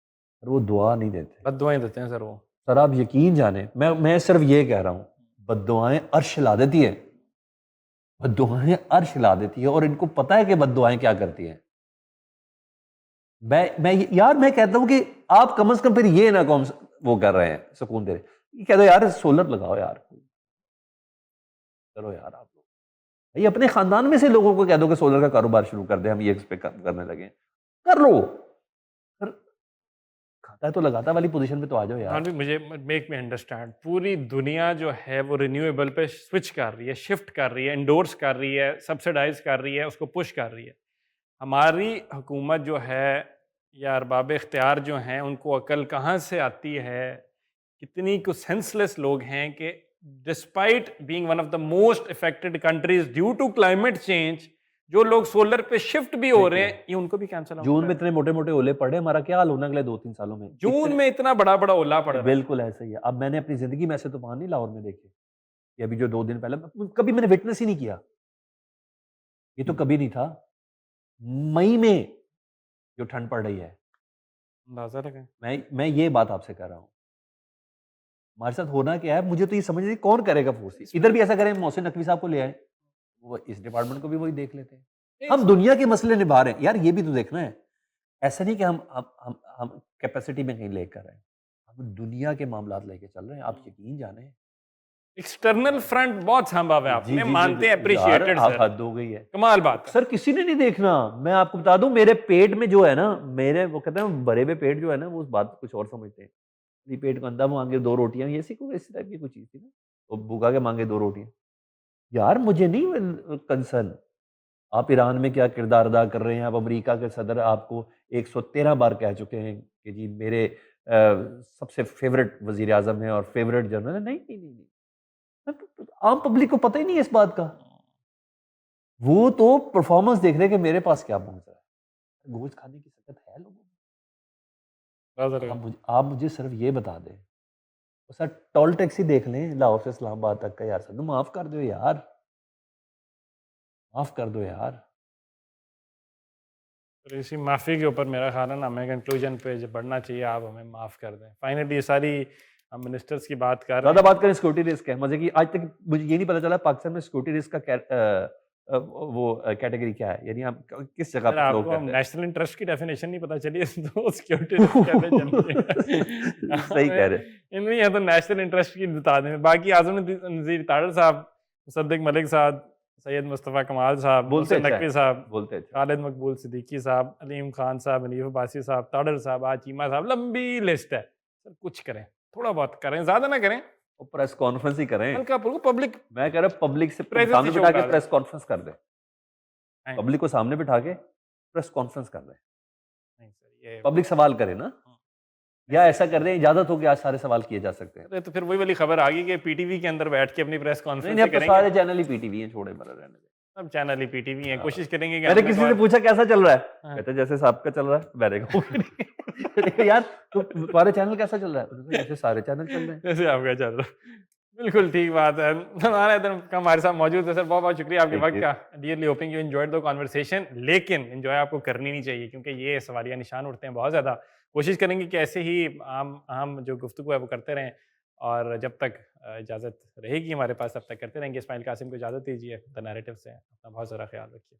और वो दुआ नहीं देते। बद्दुआएं देते हैं सर वो। सर आप यकीन जाने, मैं सिर्फ ये कह रहा हूँ, बद्दुआएं अर्श हिला देती है, बद्दुआएं अर्श हिला देती है, और इनको पता है कि बद्दुआएं क्या करती हैं। मैं कहता हूँ कि आप कम से कम फिर ये ना कौन वो कर रहे हैं सुकून दे रहे, ये कह दो यार सोलर लगाओ यार, करो यार आप लोग, ये अपने खानदान में से लोगों को कह दो कि सोलर का कारोबार शुरू कर दे, हम ये इस पे करने लगे, कर लो। कर खाता है तो लगाता वाली पोजीशन पे तो आ जाओ हाँ यार। भी मुझे मेक मी अंडरस्टैंड, पूरी दुनिया जो है वो रिन्यूएबल पे स्विच कर रही है, शिफ्ट कर रही है, इंडोर्स कर रही है, सब्सिडाइज कर रही है, उसको पुश कर रही है। हमारी हुकूमत जो है या अरबाब इख्तियार जो हैं उनको अकल कहाँ से आती है, कितनी कुछ सेंसलेस लोग हैं कि despite being one of the most affected countries due to climate change, जो लोग सोलर पे शिफ्ट भी हो रहे देखिए, हैं, ये उनको भी कैंसल आउट जून कर में रहे हैं। इतने मोटे-मोटे ओले पड़े, हमारा क्या हाल होना अगले 2-3 सालों में? जून इतने में इतना बड़ा-बड़ा ओला पड़ रहा है। बिल्कुल ऐसा ही है। अब मैंने अपनी ज़िंदगी में ऐसे तूफ़ान नहीं लाहौर में देखे, कि अभी जो 2 दिन पहले कभी मैंने विटनेस ही नहीं किया। ये तो कभी नहीं था। मई में जो ठंड पड़ रही है, अंदाज़ा लगाएँ। मैं ये बात आपसे कह रहा हूँ। हमारे साथ होना क्या है, मुझे तो ये समझ नहीं कौन करेगा फोर्स? इधर भी ऐसा करें, मोहसिन नकवी साहब को ले आएँ, वो इस डिपार्टमेंट को भी वही देख लेते हैं। हम दुनिया के मसले निभा रहे हैं, यार ये भी तो देखना है। ऐसा नहीं कि हम कैपेसिटी में कहीं लेकर आए, हम दुनिया के मामलात लेके चल रहे हैं, आप यकीन जाने। एक्सटर्नल फ्रंट बहुत सांभा हुआ है जी, आपने, जी, जी, मानते हैं, जी। यार एप्रिशिएटेड आप सर, हद हो गई है। कमाल बात है। सर किसी ने नहीं देखना, मैं आपको बता दूं, मेरे पेट में जो है ना, मेरे वो कहते हैं भरे हुए पेट जो है ना, वो उस बात को कुछ और समझते हैं। नहीं, पेट को अंधा मांगे 2 रोटियां, ये इसी टाइप की कोई चीज थी ना, वो भूखा के मांगे 2 रोटियां। यार मुझे नहीं कंसर्न आप ईरान में क्या किरदार अदा कर रहे हैं, आप अमेरिका के सदर आपको 113 बार कह चुके हैं कि जी मेरे सबसे फेवरेट वजीर आजम है और फेवरेट जनरल है। नहीं नहीं नहीं नहीं, आम पब्लिक को पता ही नहीं है इस बात का। वो तो परफॉर्मेंस देख रहे हैं कि मेरे पास क्या पहुंच रहा है। गोश्त खाने की सकत है लोगों में? आप मुझे सिर्फ ये बता दें, तो सर टोल टैक्सी देख लें लाहौर से इस्लामाबाद तक का, यार सर माफ कर दो यार, माफ कर दो यार। तो इसी माफ़ी के ऊपर मेरा ख्याल है ना, हमें कंक्लूजन पे जो बढ़ना चाहिए, आप हमें माफ़ कर दें। फाइनली ये सारी हम मिनिस्टर्स की बात कर रहे ज्यादा हैं। बात करें सिक्योरिटी रिस्क है, मजे की आज तक मुझे ये नहीं पता चला पाकिस्तान में सिक्योरिटी रिस्क का वो कैटेगरी क्या है, यानी आप किस जगह सर पे फ्लो आपको हम करते नेशनल इंटरेस्ट की डेफिनेशन नहीं पता चली तो सिक्योरिटी रिस्क कैसे हैं? चलेगी? सही कह रहे हैं। नहीं है तो नेशनल इंटरेस्ट की बता दें। बाकी आज़म नज़ीर तारड़ साहब, मुसद्दिक मलिक साहब, सैयद मुस्तफ़ा कमाल साहब, बोलते मोहसिन अच्छा नकवी है, साहब, बोलते अच्छा है। खालिद मकबूल सिद्दीकी साहब, अलीम खान साहब, हनीफ अब्बासी साहब, तारड़ साहब, आज चीमा साहब, लंबी लिस्ट है। सर कुछ करें, थोड़ा बहुत करें, ज़्यादा ना करें, वो प्रेस कॉन्फ्रेंस ही करें। हल्का फुल्का पब्लिक मैं कह रहा हूँ पब्लिक से प्रेजेंस ही सामने शो बिठा के करा दें। प्रेस कॉन्फ्रेंस कर दे, नहीं, पब्लिक को सामने बिठा के प्रेस कॉन्फ्रेंस कर दे, नहीं सर ये पब्लिक सवाल करे ना, या ऐसा कर दें इजाजत हो कि आज सारे सवाल किए जा सकते हैं। अरे तो फिर वही वाली खबर आ गई कि पीटीवी के अंदर बैठ के अपनी प्रेस नहीं कॉन्फ्रेंस नहीं, अब तो करेंगे। सारे चैनल ही पीटीवी हैं, छोड़े मरे रहने दे। सब चैनल ही पीटीवी हैं, हाँ। कोशिश करेंगे कि मैंने हमने किसी से कौन- पूछा कैसा चल रहा है, हाँ। कहते जैसे साहब का चल रहा है। मैंने कहा यार तो तुम्हारे चैनल कैसा चल रहा है? उन्होंने कहा, जैसे सारे चैनल चल रहे हैं। जैसे आपका चल रहा है। बिल्कुल ठीक बात है। हमारा इधर का हमारे साथ मौजूद है सर, बहुत बहुत शुक्रिया आपके Thank वक्त you. का। Dearly hoping you enjoyed the conversation, लेकिन एंजॉय आपको करनी नहीं चाहिए क्योंकि ये सवालिया निशान उठते हैं बहुत ज़्यादा। कोशिश करेंगे कि ऐसे ही आम जो गुफ्तगू है वो करते रहें, और जब तक इजाज़त रहेगी हमारे पास तब तक करते रहेंगे। इस्माइल कासिम को इजाज़त दीजिए द नैरेटिव से। अपना बहुत ज़रा ख्याल रखिए।